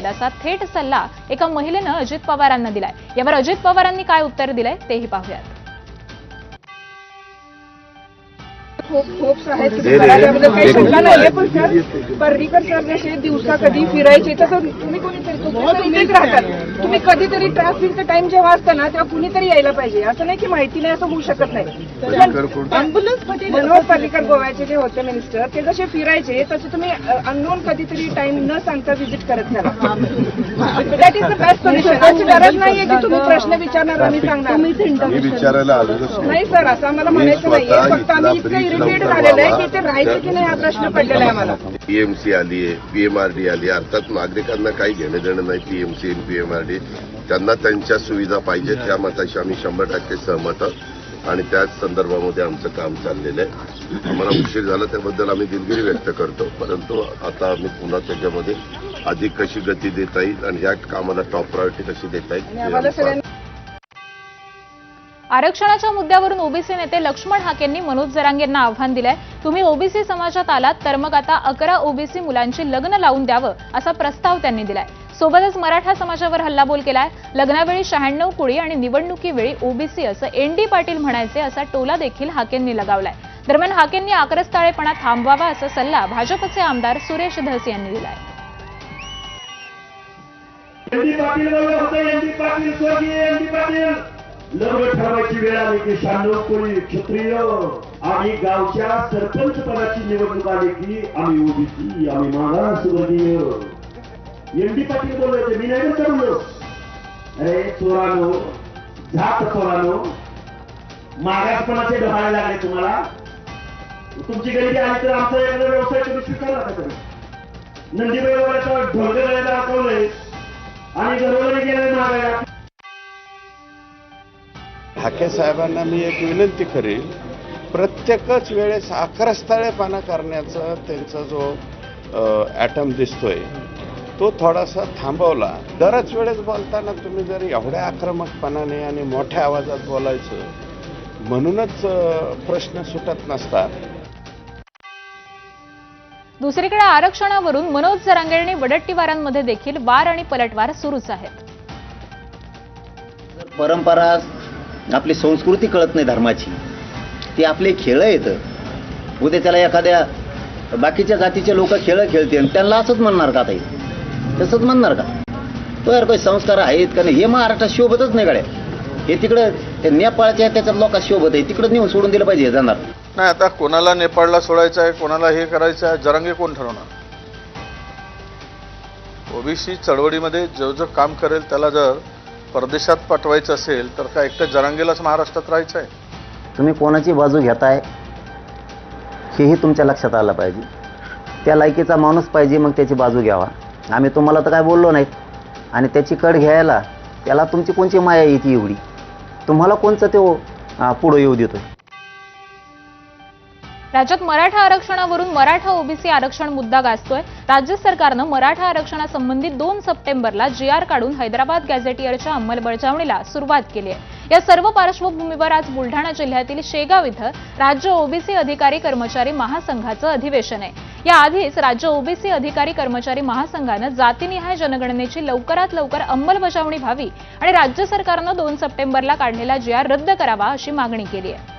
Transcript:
असा थेट सल्ला एका महिलेनं अजित पवारांना दिलाय। यावर अजित पवारांनी काय उत्तर दिलंय तेही पाहूयात। खूप त्याबद्दल काही शंका नाहीये, पण सर पर्रीकर सर जसे दिवसा कधी फिरायचे तर तुम्ही कोणीतरी इथेच राहतात, तुम्ही कधीतरी ट्रॅफिकचा टाइम जेव्हा असतं ना तेव्हा कुणीतरी यायला पाहिजे। असं नाही की माहिती नाही असं होऊ शकत नाही। मनोहर पर्रीकर गोव्याचे जे होते मिनिस्टर, ते जसे फिरायचे तसे तुम्ही अननोन कधीतरी टाइम न सांगता व्हिजिट करत नाही। That is the best solution. अशी गरज नाहीये की तुम्ही प्रश्न विचारणार आणि सांगणार नाही सर, असं आम्हाला म्हणायचं नाहीये। फक्त आम्ही इतकं इरिटेट झालेलं आहे की ते राहायचं की नाही हा प्रश्न पडलेला आहे आम्हाला। पीएमसी आली आहे, पीएमआरडी आली, अर्थात नागरिकांना काही घेणं देणं नाही पीएमसी आणि पीएमआरडी, त्यांना त्यांच्या सुविधा पाहिजे त्या मताशी आम्ही 100% सहमत आहोत आणि त्याच संदर्भामध्ये आमचं काम चाललेलं आहे। आम्हाला उशीर झाला त्याबद्दल आम्ही दिलगिरी व्यक्त करतो, परंतु आता आम्ही पुन्हा त्याच्यामध्ये अधिक कशी गती देता येईल आणि ह्या कामाला टॉप प्रायोरिटी कशी देता येईल। आरक्षणाच्या मुद्द्यावरून ओबीसी नेते लक्ष्मण हाकेंनी मनोज जरांगेंना आव्हान दिलंय। तुम्ही ओबीसी समाजात आलात तर मग आता 11 ओबीसी मुलांची लग्न लावून द्यावं असा प्रस्ताव त्यांनी दिलाय। सोबतच मराठा समाजावर हल्लाबोल केलाय। लग्नावेळी 96 कुळी आणि निवडणुकीवेळी ओबीसी असं एनडी पाटील म्हणायचे असा टोला देखील हाकेंनी लगावलाय। दरम्यान हाकेंनी आक्रस्ताळेपणा थांबवावा असा सल्ला भाजपचे आमदार सुरेश धस यांनी दिलाय। लग्न ठरवायची वेळ आली की 96 कोळी क्षत्रिय आणि गावच्या सरपंच पदाची निवडणूक आली की आम्ही ओबीसी, आम्ही मागासवर्गीय। एनडी पाटील बोलले होते, मी नाही करू। अरे चोरानो, जात चोरानो, मागासपणाचे डोहाळे लागले तुम्हाला। तुमची गरिबी आली तर आमचा एखादा व्यवसाय तुम्ही स्वीकारला का? नंदीबाईचा ढोलके गळ्याला दाखवलंय आणि घरोघरी गेले मागायला। हाके साहेबांना मी एक विनंती करेल, प्रत्येकच वेळेस आक्रस्ताळेपणा करण्याचा त्यांचा जो ॲटम दिसतोय तो थोडासा थांबवला। दरच वेळेस बोलताना तुम्ही जर एवढ्या आक्रमकपणाने आणि मोठ्या आवाजात बोलायचं म्हणूनच प्रश्न सुटत नसतात। दुसरीकडे आरक्षणावरून मनोज जरांगे आणि वडट्टीवारांमध्ये देखील वार आणि पलटवार सुरूच आहेत। परंपरा आपली संस्कृती कळत नाही धर्माची, ती आपले खेळ येतं। उद्या त्याला एखाद्या बाकीच्या जातीचे लोक खेळ खेळते आणि त्यांना असंच म्हणणार का? ताई तसंच म्हणणार का? तो यार काही संस्कार आहेत का नाही? हे महाराष्ट्रात शोभतच नाही गड्या। हे तिकडं ते नेपाळच्या त्याच्यात लोकांना शोभत आहे, तिकडं नेऊन सोडून दिलं पाहिजे जाणार नाही। आता कोणाला नेपाळला सोडायचं आहे, कोणाला हे करायचं आहे, जरांगे कोण ठरवणार? ओबीसी चळवळीमध्ये जो काम करेल त्याला जर परदेशात पाठवायचं असेल तर काय एकटं जरांगेलाच महाराष्ट्रात राहायचं आहे? तुम्ही कोणाची बाजू घेताय हेही तुमच्या लक्षात आलं पाहिजे। त्या लायकीचा माणूस पाहिजे, मग त्याची बाजू घ्यावा। आम्ही तुम्हाला तर काय बोललो नाहीत आणि त्याची कड घ्यायला त्याला तुमची कोणची माया येते एवढी? तुम्हाला कोणचं तो पुढे येऊ देतोय? राज्यात मराठा आरक्षणावरून मराठा ओबीसी आरक्षण मुद्दा गाजतोय। राज्य सरकारनं मराठा आरक्षणासंबंधी 2 सप्टेंबरला GR काढून हैदराबाद गॅझेटियरच्या अंमलबजावणीला सुरुवात केली आहे। या सर्व पार्श्वभूमीवर आज बुलढाणा जिल्ह्यातील शेगाव इथं राज्य ओबीसी अधिकारी कर्मचारी महासंघाचं अधिवेशन आहे। याआधीच राज्य ओबीसी अधिकारी कर्मचारी महासंघानं जातीनिहाय जनगणनेची लवकरात लवकर अंमलबजावणी व्हावी आणि राज्य सरकारनं 2 सप्टेंबरला काढलेला GR रद्द करावा अशी मागणी केली आहे।